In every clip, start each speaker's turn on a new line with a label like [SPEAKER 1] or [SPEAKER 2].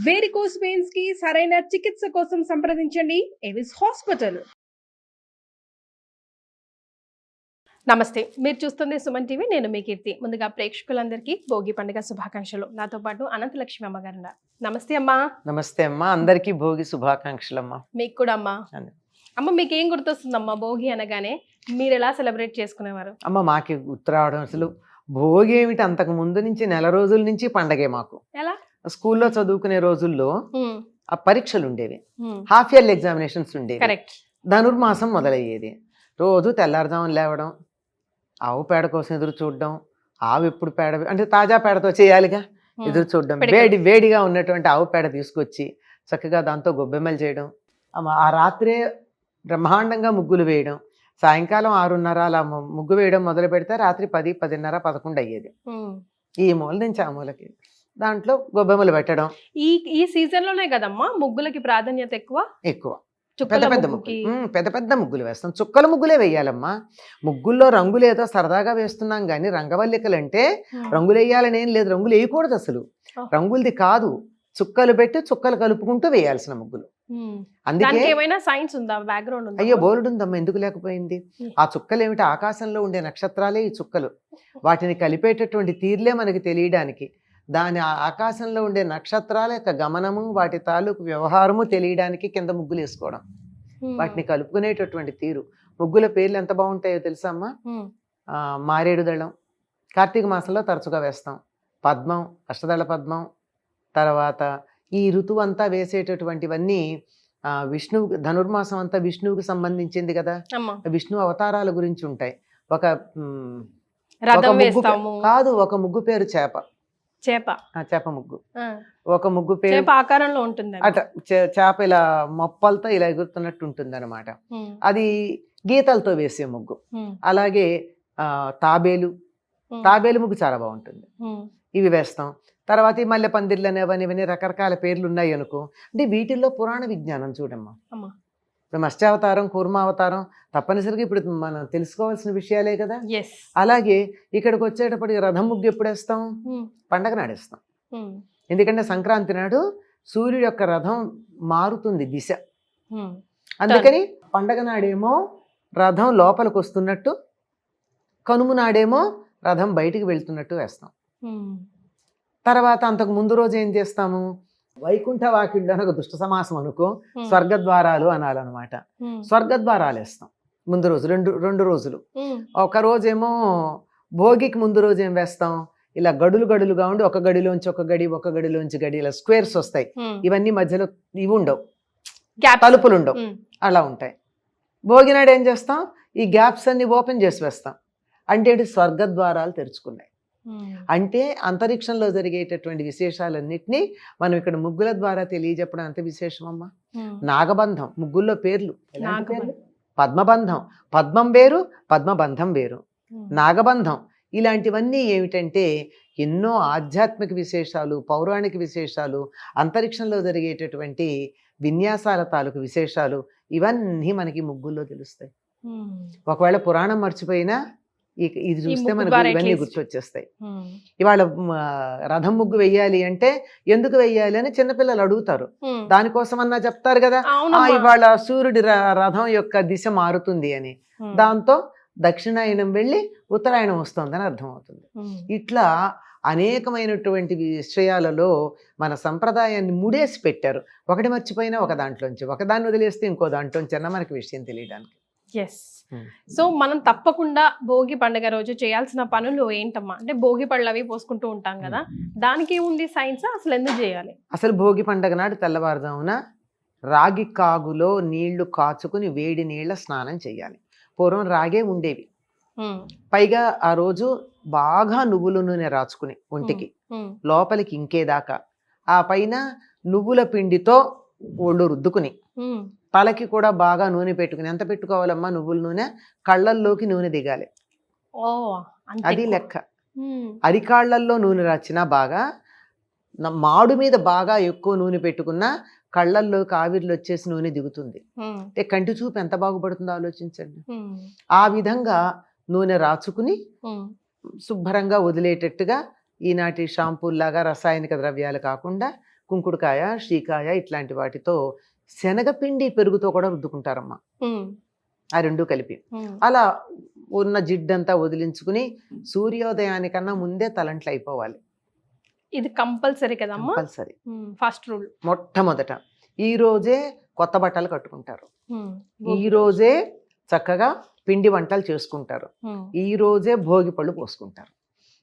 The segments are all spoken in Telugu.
[SPEAKER 1] వేరికోస్ వెయిన్స్ కి సరైన చికిత్స కోసం సంప్రదించండి ఎవిస్ హాస్పిటల్. నమస్తే, మీరు చూస్తుంది సుమన్ టీవీ. నేను మీ కీర్తి. ముందుగా ప్రేక్షకులందరికీ భోగి పండుగ శుభాకాంక్షలు. నాతో పాటు అనంతలక్ష్మి అమ్మగారు ఉన్నారు. నమస్తే అమ్మా.
[SPEAKER 2] నమస్తే అమ్మా, అందరికీ భోగి శుభాకాంక్షలు అమ్మా.
[SPEAKER 1] మీకు కూడా అమ్మా. అమ్మ, మీకు ఏం గుర్తొస్తుందమ్మా భోగి అనగానే? మీరు ఎలా సెలబ్రేట్ చేసుకునేవారు?
[SPEAKER 2] అమ్మ, మాకు ఉత్తరావడం అసలు భోగి ఏమిటి, అంతకు ముందు నుంచి నెల రోజుల నుంచి పండగే మాకు.
[SPEAKER 1] ఎలా? స్కూల్లో
[SPEAKER 2] చదువుకునే రోజుల్లో ఆ పరీక్షలు ఉండేవి, హాఫ్ ఇయర్లీ ఎగ్జామినేషన్స్ ఉండేవి.
[SPEAKER 1] కరెక్ట్.
[SPEAKER 2] ధనుర్మాసం మొదలయ్యేది. రోజు తెల్లారుజామున లేవడం, ఆవు పేడ కోసం ఎదురు చూడడం. ఆవు ఎప్పుడు పేడ అంటే తాజా పేడతో చేయాలిగా, ఎదురు చూడడం. వేడిగా ఉన్నటువంటి ఆవు పేడ తీసుకొచ్చి చక్కగా దాంతో గొబ్బెమ్మలు చేయడం. ఆ రాత్రే బ్రహ్మాండంగా ముగ్గులు వేయడం. సాయంకాలం 6:30 అలా ముగ్గు వేయడం మొదలు పెడితే రాత్రి 10, 10:30, 11 అయ్యేది. ఈ మూల నుంచి ఆ మూలకి దాంట్లో గొబ్బెమ్మలు పెట్టడం.
[SPEAKER 1] ఈ సీజన్ లోనే కదమ్మా ముగ్గులకి ప్రాధాన్యత ఎక్కువ.
[SPEAKER 2] పెద్ద పెద్ద ముగ్గులు వేస్తాం. చుక్కల ముగ్గులే వేయాలమ్మా. ముగ్గుల్లో రంగులు ఏదో సరదాగా వేస్తున్నాం కానీ రంగవల్లికలు అంటే రంగులు వేయాలని ఏం లేదు. రంగులు వేయకూడదు అసలు. రంగులది కాదు, చుక్కలు పెట్టి చుక్కలు కలుపుకుంటూ వేయాల్సిన ముగ్గులు. అందుకే
[SPEAKER 1] సైన్స్ ఉందా, బ్యాక్గ్రౌండ్?
[SPEAKER 2] అయ్యో బోర్డు ఉందమ్మా, ఎందుకు లేకపోయింది? ఆ చుక్కలు ఏమిటి, ఆకాశంలో ఉండే నక్షత్రాలే ఈ చుక్కలు. వాటిని కలిపేటటువంటి తీర్లే మనకి తెలియడానికి, దాని ఆకాశంలో ఉండే నక్షత్రాల యొక్క గమనము, వాటి తాలూకు వ్యవహారము తెలియడానికి కింద ముగ్గులు వేసుకోవడం, వాటిని కలుపుకునేటటువంటి తీరు. ముగ్గుల పేర్లు ఎంత బాగుంటాయో తెలుసా అమ్మా? మారేడు దళం కార్తీక మాసంలో తరచుగా వేస్తాం. పద్మం, అష్టదళ పద్మం. తర్వాత ఈ ఋతువు అంతా వేసేటటువంటివన్నీ విష్ణువు, ధనుర్మాసం అంతా విష్ణువుకి సంబంధించింది కదా. విష్ణు అవతారాల గురించి ఉంటాయి. ఒక కాదు, ఒక ముగ్గు పేరు చేప ముగ్గు. ఒక ముగ్గు పేరు
[SPEAKER 1] ఆకారంలో ఉంటుంది.
[SPEAKER 2] అట చేప ఇలా మొప్పలతో ఇలా ఎగురుతున్నట్టు ఉంటుంది అనమాట. అది గీతలతో వేసే ముగ్గు. అలాగే తాబేలు ముగ్గు చాలా బాగుంటుంది. ఇవి వేస్తాం. తర్వాత ఈ మల్లె పందిర్లు అనేవని రకరకాల పేర్లు ఉన్నాయి అనుకో. అంటే వీటిల్లో పురాణ విజ్ఞానం చూడమ్మా. ఇప్పుడు మత్స్యావతారం, కూర్మావతారం తప్పనిసరిగా ఇప్పుడు మనం తెలుసుకోవాల్సిన విషయాలే కదా. అలాగే ఇక్కడికి వచ్చేటప్పటికి రథం ముగ్గు ఎప్పుడు వేస్తాం? పండగ నాడేస్తాం. ఎందుకంటే సంక్రాంతి నాడు సూర్యుడు యొక్క రథం మారుతుంది దిశ. అందుకని పండగ నాడేమో రథం లోపలికి వస్తున్నట్టు, కనుమ నాడేమో రథం బయటికి వెళ్తున్నట్టు వేస్తాం. తర్వాత అంతకు ముందు రోజు ఏం చేస్తాము? వైకుంఠ వాకిళ్ళు అని ఒక దుష్ట సమాసం అనుకో, స్వర్గద్వారాలు అనాలన్నమాట. స్వర్గద్వారాలు వేస్తాం ముందు రోజు, రెండు రోజులు. ఒక రోజేమో భోగికి ముందు రోజు ఏం వేస్తాం? ఇలా గడులుగా ఉండి ఒక గడిలోంచి ఒక గడిలోంచి గడి ఇలా స్క్వేర్స్ వస్తాయి. ఇవన్నీ మధ్యలో ఇవి ఉండవు, తలుపులు ఉండవు, అలా ఉంటాయి. భోగినాడు ఏం చేస్తాం? ఈ గ్యాప్స్ అన్ని ఓపెన్ చేసి వేస్తాం. అంటే స్వర్గద్వారాలు తెరుచుకున్నాయి. అంటే అంతరిక్షంలో జరిగేటటువంటి విశేషాలన్నింటినీ మనం ఇక్కడ ముగ్గుల ద్వారా తెలియజెప్పడం అంత విశేషమమ్మా. నాగబంధం, ముగ్గుల్లో పేర్లు. పద్మబంధం, పద్మం వేరు, పద్మబంధం వేరు. నాగబంధం, ఇలాంటివన్నీ ఏమిటంటే ఎన్నో ఆధ్యాత్మిక విశేషాలు, పౌరాణిక విశేషాలు, అంతరిక్షంలో జరిగేటటువంటి విన్యాసాల తాలూకు విశేషాలు, ఇవన్నీ మనకి ముగ్గుల్లో తెలుస్తాయి. ఒకవేళ పురాణం మర్చిపోయినా ఇది చూస్తే మనకు ఇవన్నీ గుర్తొచ్చేస్తాయి. ఇవాళ రథం ముగ్గు వెయ్యాలి అంటే ఎందుకు వెయ్యాలి అని చిన్నపిల్లలు అడుగుతారు. దానికోసమన్నా చెప్తారు కదా, ఇవాళ సూర్యుడి రథం యొక్క దిశ మారుతుంది అని. దాంతో దక్షిణాయనం వెళ్ళి ఉత్తరాయణం వస్తుందని అర్థమవుతుంది. ఇట్లా అనేకమైనటువంటి విషయాలలో మన సంప్రదాయాన్ని ముడేసి పెట్టారు. ఒకటి మర్చిపోయినా ఒక దాంట్లోంచి, ఒకదాన్ని వదిలేస్తే ఇంకో దాంట్లోంచి అన్న మనకి విషయం తెలియడానికి.
[SPEAKER 1] సో మనం తప్పకుండా భోగి పండుగ రోజు చేయాల్సిన పనులు ఏంటమ్మా? అంటే భోగి పళ్ళు అవి పోసుకుంటూ ఉంటాం కదా, దానికి ఏముంది సైన్స్? అసలు ఎందుకు చేయాలి?
[SPEAKER 2] అసలు భోగి పండుగ నాడు తెల్లవారుజామున రాగి కాగులో నీళ్లు కాచుకుని వేడి నీళ్ళ స్నానం చేయాలి. పూర్వం రాగే ఉండేవి. పైగా ఆ రోజు బాగా నువ్వుల నూనె రాచుకుని ఒంటికి లోపలికి ఇంకేదాకా, ఆ పైన నువ్వుల పిండితో ఒళ్ళు రుద్దుకుని తలకి కూడా బాగా నూనె పెట్టుకుని, ఎంత పెట్టుకోవాలమ్మా నువ్వుల నూనె? కళ్ళల్లోకి నూనె దిగాలి, అది లెక్క. అరికాళ్లల్లో నూనె రాచినా బాగా, మాడు మీద బాగా ఎక్కువ నూనె పెట్టుకున్నా కళ్ళల్లోకి ఆవిర్లు వచ్చేసి నూనె దిగుతుంది. అంటే కంటి చూపు ఎంత బాగుపడుతుందో ఆలోచించండి. ఆ విధంగా నూనె రాచుకుని శుభ్రంగా వదిలేటట్టుగా ఈనాటి షాంపూల్లాగా రసాయనిక ద్రవ్యాలు కాకుండా కుంకుడుకాయ, శ్రీకాయ ఇట్లాంటి వాటితో శనగపిండి పెరుగుతో కూడా రుద్దుకుంటారమ్మా, ఆ రెండు కలిపి. అలా ఉన్న జిడ్డంతా వదిలించుకుని సూర్యోదయానికన్నా ముందే తలంట్లు అయిపోవాలి.
[SPEAKER 1] ఇది కంపల్సరీ కదమ్మా,
[SPEAKER 2] కంపల్సరీ.
[SPEAKER 1] First rule.
[SPEAKER 2] మొట్టమొదట ఈ రోజే కొత్త బట్టలు కట్టుకుంటారు, ఈ రోజే చక్కగా పిండి వంటలు చేసుకుంటారు, ఈ రోజే భోగి పళ్ళు పోసుకుంటారు.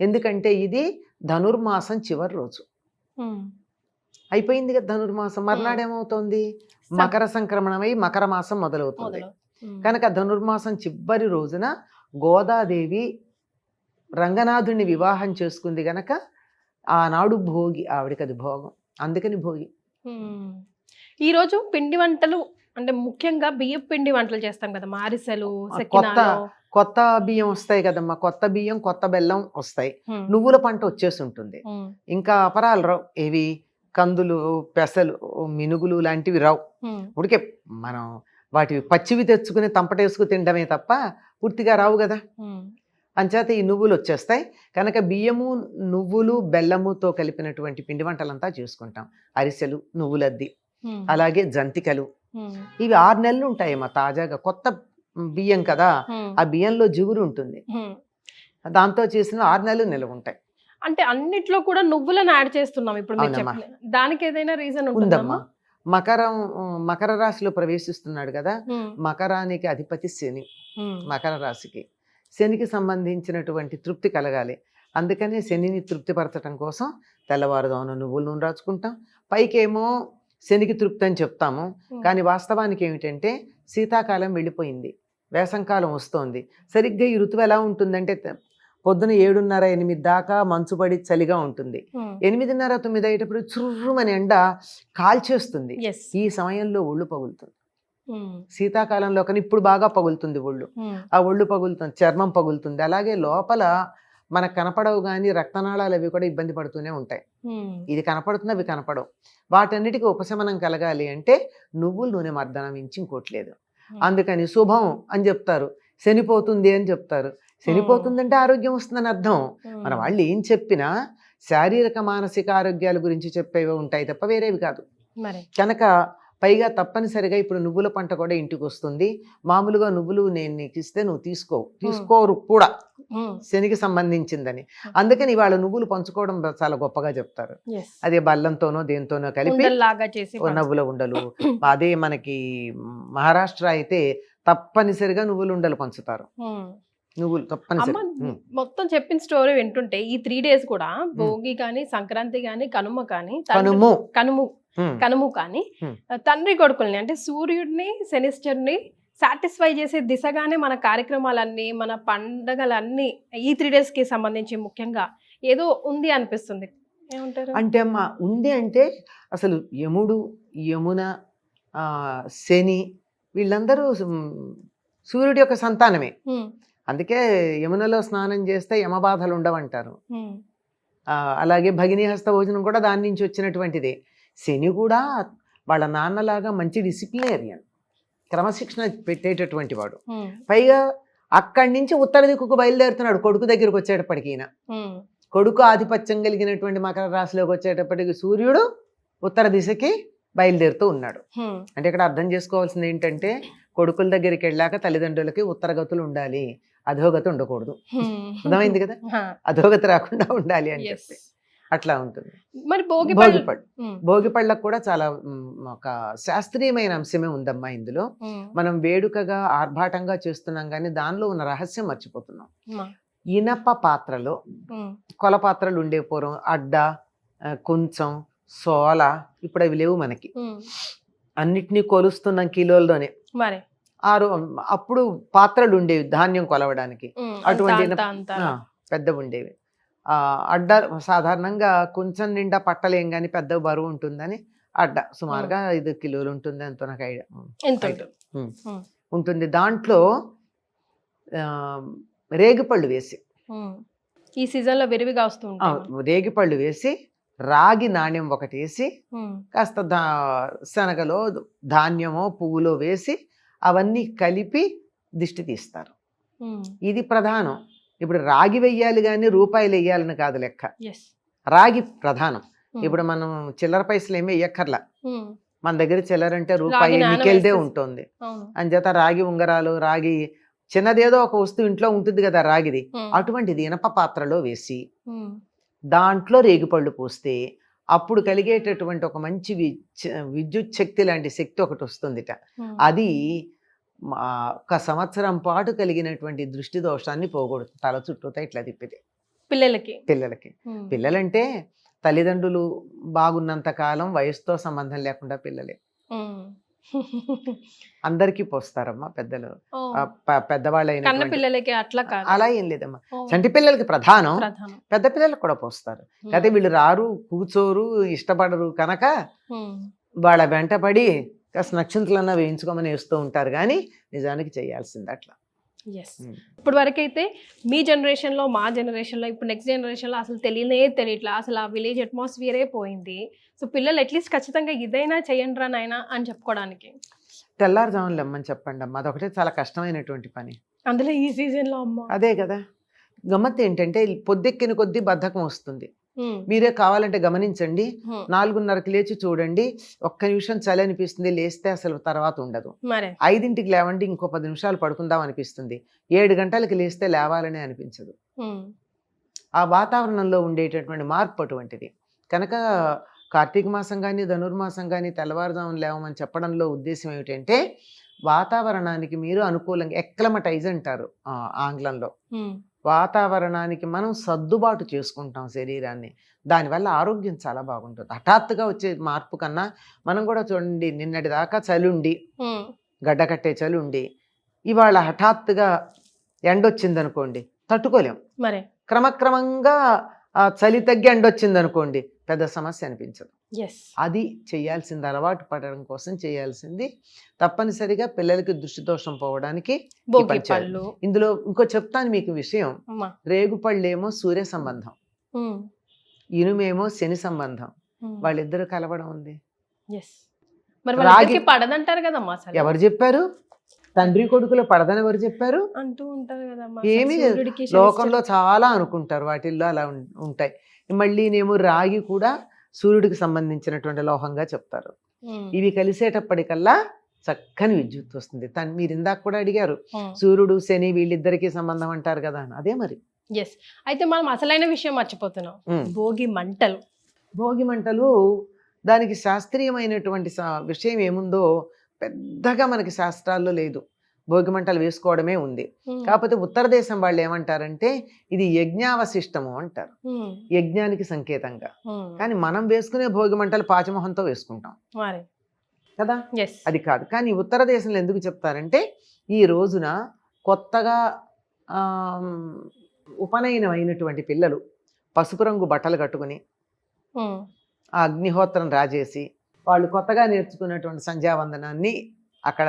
[SPEAKER 2] ఎందుకంటే ఇది ధనుర్మాసం చివరి రోజు అయిపోయింది కదా. ధనుర్మాసం మర్నాడేమవుతోంది, మకర సంక్రమణమై మకర మాసం మొదలవుతుంది. కనుక ధనుర్మాసం చివరి రోజున గోదాదేవి రంగనాథుడిని వివాహం చేసుకుంది గనక ఆనాడు భోగి, ఆవిడకి అది భోగం, అందుకని భోగి.
[SPEAKER 1] ఈ రోజు పిండి వంటలు అంటే ముఖ్యంగా బియ్యం పిండి వంటలు చేస్తాం కదా, అరిసెలు,
[SPEAKER 2] కొత్త బియ్యం వస్తాయి కదమ్మా, కొత్త బియ్యం కొత్త బెల్లం వస్తాయి, నువ్వుల పంట వచ్చేసి ఉంటుంది. ఇంకా అపరాలు రావు, ఏవి కందులు, పెసలు, మినుగులు లాంటివి రావు. ఉడికే మనం వాటివి పచ్చివి తెచ్చుకుని తంపటేసుకు తినడమే తప్ప పూర్తిగా రావు కదా. అంచేత ఈ నువ్వులు వచ్చేస్తాయి. కనుక బియ్యము, నువ్వులు, బెల్లముతో కలిపినటువంటి పిండి వంటలంతా చేసుకుంటాం. అరిసెలు, నువ్వులద్ది, అలాగే జంతికలు. ఇవి 6 నెలలు ఉంటాయమ్మా తాజాగా, కొత్త బియ్యం కదా, ఆ బియ్యంలో జిగురు ఉంటుంది, దాంతో చేసిన 6 నెలలు నిలవ ఉంటాయి.
[SPEAKER 1] అంటే అన్నిట్లో కూడా నువ్వులను యాడ్ చేస్తున్నాం ఇప్పుడు మీరు చెప్పిన దానికి ఏదైనా రీజన్ ఉంటుందమ్మా?
[SPEAKER 2] మకర రాశిలో ప్రవేశిస్తున్నాడు కదా, మకరానికి అధిపతి శని, మకర రాశికి శనికి సంబంధించినటువంటి తృప్తి కలగాలి. అందుకనే శనిని తృప్తిపరచడం కోసం తెల్లవారుదామున నువ్వుల నూనె రాచుకుంటాం. పైకేమో శనికి తృప్తి అని చెప్తాము, కానీ వాస్తవానికి ఏమిటంటే శీతాకాలం వెళ్ళిపోయింది, వేసంకాలం వస్తోంది. సరిగ్గా ఈ ఋతువు ఎలా ఉంటుందంటే పొద్దున 7:30, 8 దాకా మంచుపడి చలిగా ఉంటుంది. 8:30, 9 అయ్యేటప్పుడు చుర్రుమని ఎండ కాల్చేస్తుంది. ఈ సమయంలో ఒళ్ళు పగులుతుంది. శీతాకాలంలో కానీ ఇప్పుడు బాగా పగులుతుంది ఒళ్ళు, ఆ ఒళ్ళు పగులుతుంది, చర్మం పగులుతుంది. అలాగే లోపల మనకు కనపడవు కానీ రక్తనాళాలు అవి కూడా ఇబ్బంది పడుతూనే ఉంటాయి. ఇది కనపడుతుంది, అవి కనపడవు. వాటన్నిటికీ ఉపశమనం కలగాలి అంటే నువ్వుల నూనె మర్దనం మించి ఇంకోట్లేదు. అందుకని శుభం అని చెప్తారు, శనిపోతుంది అని చెప్తారు. శనిపోతుందంటే ఆరోగ్యం వస్తుందని అర్థం. మన వాళ్ళు ఏం చెప్పినా శారీరక మానసిక ఆరోగ్యాల గురించి చెప్పేవి ఉంటాయి తప్ప వేరేవి కాదు. కనుక పైగా తప్పనిసరిగా ఇప్పుడు నువ్వుల పంట కూడా ఇంటికి వస్తుంది. మామూలుగా నువ్వులు నేను నీకు ఇస్తే నువ్వు తీసుకోరు కూడా, శనికి సంబంధించిందని. అందుకని ఇవాళ నువ్వులు పంచుకోవడం చాలా గొప్పగా చెప్తారు. అదే బెల్లంతోనో దేంతోనో కలిపి నువ్వుల ఉండలు. అదే మనకి మహారాష్ట్ర అయితే తప్పనిసరిగా నువ్వులు ఉండలు పంచుతారు. నువ్వులు తప్పనిసరి.
[SPEAKER 1] మొత్తం చెప్పిన స్టోరీ వింటుంటే ఈ 3 days కూడా భోగి కానీ, సంక్రాంతి కానీ, కనుమ కానీ, కనుము కానీ తండ్రి కొడుకుల్ని అంటే సూర్యుడిని, శనిశ్చరుని సాటిస్ఫై చేసే దిశగానే మన కార్యక్రమాలన్నీ, మన పండగలన్నీ ఈ 3 days కి సంబంధించి ముఖ్యంగా ఏదో ఉంది అనిపిస్తుంది. ఏమంటారు?
[SPEAKER 2] అంటే అమ్మా ఉంది అంటే అసలు యముడు, యమున, శని వీళ్ళందరూ సూర్యుడి యొక్క సంతానమే. అందుకే యమునలో స్నానం చేస్తే యమబాధలు ఉండవంటారు. అలాగే భగినీహస్త భోజనం కూడా దాని నుంచి వచ్చినటువంటిదే. శని కూడా వాళ్ళ నాన్నలాగా మంచి డిసిప్లినేరియన్, క్రమశిక్షణ పెట్టేటటువంటి వాడు. పైగా అక్కడి నుంచి ఉత్తర దిక్కుకు బయలుదేరుతున్నాడు కొడుకు దగ్గరికి వచ్చేటప్పటికి. కొడుకు ఆధిపత్యం కలిగినటువంటి మకర రాశిలోకి వచ్చేటప్పటికి సూర్యుడు ఉత్తర దిశకి బయలుదేరుతూ ఉన్నాడు. అంటే ఇక్కడ అర్థం చేసుకోవాల్సింది ఏంటంటే కొడుకుల దగ్గరికి వెళ్ళాక తల్లిదండ్రులకి ఉత్తరగతులు ఉండాలి, అధోగతి ఉండకూడదు. అర్థమైంది కదా, అధోగతి రాకుండా ఉండాలి అని చెప్పి అట్లా ఉంటుంది.
[SPEAKER 1] మరి
[SPEAKER 2] భోగిపళ్ళకు కూడా చాలా ఒక శాస్త్రీయమైన అంశమే ఉందమ్మా ఇందులో. మనం వేడుకగా ఆర్భాటంగా చేస్తున్నాం కానీ దానిలో ఉన్న రహస్యం మర్చిపోతున్నాం. ఇనప పాత్రలో, కొల పాత్రలు ఉండే పూర్వం అడ్డ, కొంచెం, సోల, ఇప్పుడు అవి లేవు మనకి. అన్నిటినీ కొలుస్తున్నాం కిలోల్లోనే. అప్పుడు పాత్రలు ఉండేవి ధాన్యం కొలవడానికి, అటువంటి పెద్ద ఉండేవి. అడ్డ సాధారణంగా కొంచెం నిండా పట్టలేం కానీ పెద్ద బరువు ఉంటుందని అడ్డ సుమారుగా 5 కిలోలు ఉంటుంది, ఎంతో నాకు ఐడియా ఉంటుంది. దాంట్లో రేగిపళ్ళు వేసి,
[SPEAKER 1] ఈ సీజన్ లో విరివిగా వస్తుంది,
[SPEAKER 2] రేగిపళ్ళు వేసి రాగి నాణ్యం ఒకటి వేసి కాస్త శనగలో ధాన్యమో పువ్వులో వేసి అవన్నీ కలిపి దిష్టి తీస్తారు. ఇది ప్రధానం. ఇప్పుడు రాగి వెయ్యాలి కానీ రూపాయలు వెయ్యాలని కాదు లెక్క, రాగి ప్రధానం. ఇప్పుడు మనం చిల్లర పైసలు ఏమీ ఇయ్యక్కర్లా,
[SPEAKER 1] ఉమ్,
[SPEAKER 2] మన దగ్గర చిల్లర అంటే
[SPEAKER 1] రాగి
[SPEAKER 2] రూపాయి
[SPEAKER 1] నాణెం
[SPEAKER 2] నికెల్దే
[SPEAKER 1] వేసేసి.
[SPEAKER 2] ఉంటుంది.
[SPEAKER 1] అవును.
[SPEAKER 2] అంచేత రాగి ఉంగరాలు, రాగి చిన్నదేదో ఒక వస్తువు ఇంట్లో ఉంటుంది కదా రాగిది,
[SPEAKER 1] ఉమ్,
[SPEAKER 2] అటువంటిది ఇనప పాత్రలో వేసి
[SPEAKER 1] ఉమ్,
[SPEAKER 2] దాంట్లో రేగిపళ్ళు పోస్తే అప్పుడు కలిగేటటువంటి ఒక మంచి విద్యుత్ శక్తి లాంటి శక్తి ఒకటి వస్తుందిట.
[SPEAKER 1] ఉమ్,
[SPEAKER 2] అది ఒక సంవత్సరం పాటు కలిగినటువంటి దృష్టి దోషాన్ని పోగొడుతుంది. తల చుట్టూతా ఇట్లా తిప్పితే
[SPEAKER 1] పిల్లలకి.
[SPEAKER 2] పిల్లలకి.
[SPEAKER 1] ఉమ్,
[SPEAKER 2] పిల్లలంటే తల్లిదండ్రులు బాగున్నంత కాలం వయసుతో సంబంధం లేకుండా పిల్లలే.
[SPEAKER 1] ఉమ్.
[SPEAKER 2] అందరికీ పోస్తారమ్మా పెద్దలు,
[SPEAKER 1] ఓ,
[SPEAKER 2] పెద్దవాళ్ళు
[SPEAKER 1] కన్న
[SPEAKER 2] అయినటువంటి.
[SPEAKER 1] పిల్లలకి అట్లా కాదు.
[SPEAKER 2] అలా ఏం లేదమ్మా,
[SPEAKER 1] ఓ,
[SPEAKER 2] చంటి పిల్లలకి ప్రధానం,
[SPEAKER 1] ప్రధానం.
[SPEAKER 2] పెద్ద పిల్లలకు కూడా పోస్తారు.
[SPEAKER 1] ఉమ్,
[SPEAKER 2] అయితే వీళ్ళు రారు, కూర్చోరు, ఇష్టపడరు కనుక
[SPEAKER 1] ఉమ్,
[SPEAKER 2] వాళ్ళ వెంటపడి కాస్త నక్షత్రాలన్నా వేయించుకోమని వేస్తూ ఉంటారు, కానీ నిజానికి చేయాల్సింది అట్లా.
[SPEAKER 1] ఎస్. ఇప్పుడు వరకు అయితే మీ జనరేషన్లో, మా జనరేషన్లో, ఇప్పుడు నెక్స్ట్ జనరేషన్లో అసలు తెలియట్లా, అసలు ఆ విలేజ్ అట్మాస్ఫియరే పోయింది. సో పిల్లలు అట్లీస్ట్ ఖచ్చితంగా ఇదైనా చేయండి రా నాయనా అని చెప్పుకోవడానికి.
[SPEAKER 2] తెల్లారుజామున లెమ్మని చెప్పండి అమ్మ, అదొకటే చాలా కష్టమైనటువంటి పని.
[SPEAKER 1] అందులో ఈ సీజన్లో అమ్మ.
[SPEAKER 2] అదే కదా గమ్మత్తు ఏంటంటే, పొద్దెక్కిన కొద్దీ బద్ధకం వస్తుంది.
[SPEAKER 1] ఉమ్,
[SPEAKER 2] మీరే కావాలంటే గమనించండి,
[SPEAKER 1] ఉమ్,
[SPEAKER 2] 4:30కి లేచి చూడండి, ఒక్క నిమిషం చలి అనిపిస్తుంది, లేస్తే అసలు తర్వాత ఉండదు.
[SPEAKER 1] మరే.
[SPEAKER 2] 5ంటికి లేవండి, ఇంకో 10 నిమిషాలు పడుకుందాం అనిపిస్తుంది. 7 గంటలకి లేస్తే లేవాలని అనిపించదు.
[SPEAKER 1] ఉమ్,
[SPEAKER 2] ఆ వాతావరణంలో ఉండేటటువంటి మార్పు అటువంటిది కనుక కార్తీక మాసం కానీ ధనుర్మాసం కానీ తెల్లవారుజామున లేవమని చెప్పడంలో ఉద్దేశం ఏమిటంటే, వాతావరణానికి మీరు అనుకూలంగా ఎక్లమటైజ్ అంటారు ఆంగ్లంలో.
[SPEAKER 1] ఉమ్,
[SPEAKER 2] వాతావరణానికి మనం సర్దుబాటు చేసుకుంటాం శరీరాన్ని, దానివల్ల ఆరోగ్యం చాలా బాగుంటుంది. హఠాత్తుగా వచ్చే మార్పు కన్నా మనం కూడా చూడండి, నిన్నటి దాకా చలి ఉండి,
[SPEAKER 1] ఉమ్,
[SPEAKER 2] గడ్డ కట్టే చలి ఉండి, ఇవాళ హఠాత్తుగా ఎండొచ్చిందనుకోండి తట్టుకోలేం.
[SPEAKER 1] మరే.
[SPEAKER 2] క్రమక్రమంగా చలి తగ్గి ఎండొచ్చిందనుకోండి పెద్ద సమస్య అనిపించదు.
[SPEAKER 1] ఎస్.
[SPEAKER 2] అది చేయాల్సింది, అలవాటు పడడం కోసం చేయాల్సింది. తప్పనిసరిగా పిల్లలకి దృష్టి దోషం పోవడానికి ఈ
[SPEAKER 1] భోగి
[SPEAKER 2] పని చేయాలి.
[SPEAKER 1] పళ్ళు.
[SPEAKER 2] ఇందులో ఇంకో చెప్తాను మీకు విషయం.
[SPEAKER 1] అమ్మా.
[SPEAKER 2] రేగుపళ్ళేమో సూర్య సంబంధం,
[SPEAKER 1] ఉమ్,
[SPEAKER 2] ఇనుమేమో శని సంబంధం,
[SPEAKER 1] ఉమ్,
[SPEAKER 2] వాళ్ళిద్దరు కలవడం ఉంది.
[SPEAKER 1] ఎస్. మరి
[SPEAKER 2] రాగి-
[SPEAKER 1] వాళ్ళకి పడదంటారు కదమ్మా అసలు.
[SPEAKER 2] ఎవరు చెప్పారు? తండ్రి కొడుకులు పడదని ఎవరు చెప్పారు?
[SPEAKER 1] అంటూ ఉంటారు కదమ్మా.
[SPEAKER 2] ఏమీ
[SPEAKER 1] అసలు
[SPEAKER 2] లేదు.
[SPEAKER 1] సూర్యుడికి
[SPEAKER 2] లోకంలో చాలా అనుకుంటారు, వాటిల్లో అలా ఉంటాయి. మళ్ళీనేమో రాగి కూడా సూర్యుడికి సంబంధించినటువంటి లోహంగా చెప్తారు.
[SPEAKER 1] ఉమ్,
[SPEAKER 2] ఇవి కలిసేటప్పటికల్లా చక్కని విద్యుత్ వస్తుంది. మీరు ఇందాక కూడా అడిగారు,
[SPEAKER 1] ఉమ్.
[SPEAKER 2] సూర్యుడు శని వీళ్ళిద్దరికీ సంబంధం అంటారు కదా అని. అదే మరి.
[SPEAKER 1] ఎస్. అయితే మనం అసలైన విషయం మర్చిపోతున్నాం. భోగి మంటలు.
[SPEAKER 2] భోగి మంటలు, దానికి శాస్త్రీయమైనటువంటి విషయం ఏముందో పెద్దగా మనకి శాస్త్రాల్లో లేదు. భోగి మంటలు వేసుకోవడమే ఉంది.
[SPEAKER 1] ఉమ్,
[SPEAKER 2] కాకపోతే ఉత్తర దేశం వాళ్ళు ఏమంటారంటే ఇది యజ్ఞావశిష్టము అంటారు,
[SPEAKER 1] ఉమ్,
[SPEAKER 2] యజ్ఞానికి సంకేతంగా.
[SPEAKER 1] ఉమ్,
[SPEAKER 2] కానీ మనం వేసుకునే భోగి మంటలు పాచమొహంతో వేసుకుంటాం
[SPEAKER 1] మరి.
[SPEAKER 2] కదా,
[SPEAKER 1] ఎస్.
[SPEAKER 2] అది కాదు. కానీ ఉత్తర దేశంలో ఎందుకు చెప్తారంటే, ఈ రోజున కొత్తగా ఉపనయనం అయినటువంటి పిల్లలు పసుపు రంగు బట్టలు కట్టుకుని
[SPEAKER 1] ఉమ్,
[SPEAKER 2] ఆ అగ్నిహోత్రం రాజేసి వాళ్ళు కొత్తగా నేర్చుకున్నటువంటి సంధ్యావందనాన్ని అక్కడ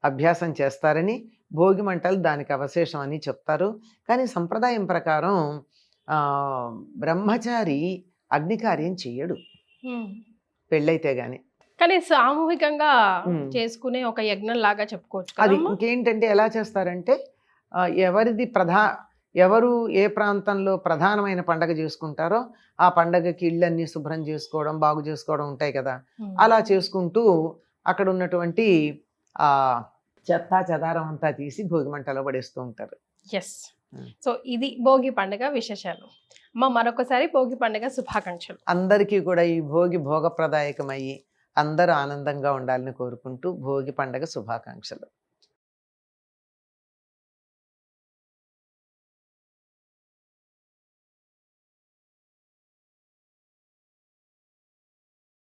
[SPEAKER 2] అభ్యాసం చేస్తారని, భోగి మంటలు దానికి అవశేషం అని చెప్తారు. కానీ సంప్రదాయం ప్రకారం బ్రహ్మచారి అగ్నికార్యం చెయ్యడు
[SPEAKER 1] ఉమ్.
[SPEAKER 2] పెళ్ళైతే గాని.
[SPEAKER 1] కానీ సామూహికంగా
[SPEAKER 2] ఉమ్.
[SPEAKER 1] చేసుకునే ఒక యజ్ఞం లాగా చెప్పుకోవచ్చు
[SPEAKER 2] అది
[SPEAKER 1] కదమ్మా?
[SPEAKER 2] ఇంకేంటంటే ఎలా చేస్తారంటే, ఎవరిది ఎవరు ఏ ప్రాంతంలో ప్రధానమైన పండగ చేసుకుంటారో ఆ పండగకి ఇళ్ళన్నీ శుభ్రం చేసుకోవడం, బాగు చేసుకోవడం ఉంటాయి కదా.
[SPEAKER 1] ఉమ్,
[SPEAKER 2] అలా చేసుకుంటూ అక్కడ ఉన్నటువంటి ఆ చెత్త చెదారం అంతా తీసి భోగి మంటలో పడేస్తూ ఉంటారు.
[SPEAKER 1] ఎస్. సో ఇది భోగి పండుగ విశేషాలు. అమ్మ, మరొకసారి భోగి పండుగ శుభాకాంక్షలు.
[SPEAKER 2] అందరికీ కూడా ఈ భోగి భోగప్రదాయకమయ్యి అందరూ ఆనందంగా ఉండాలని కోరుకుంటూ భోగి పండుగ శుభాకాంక్షలు.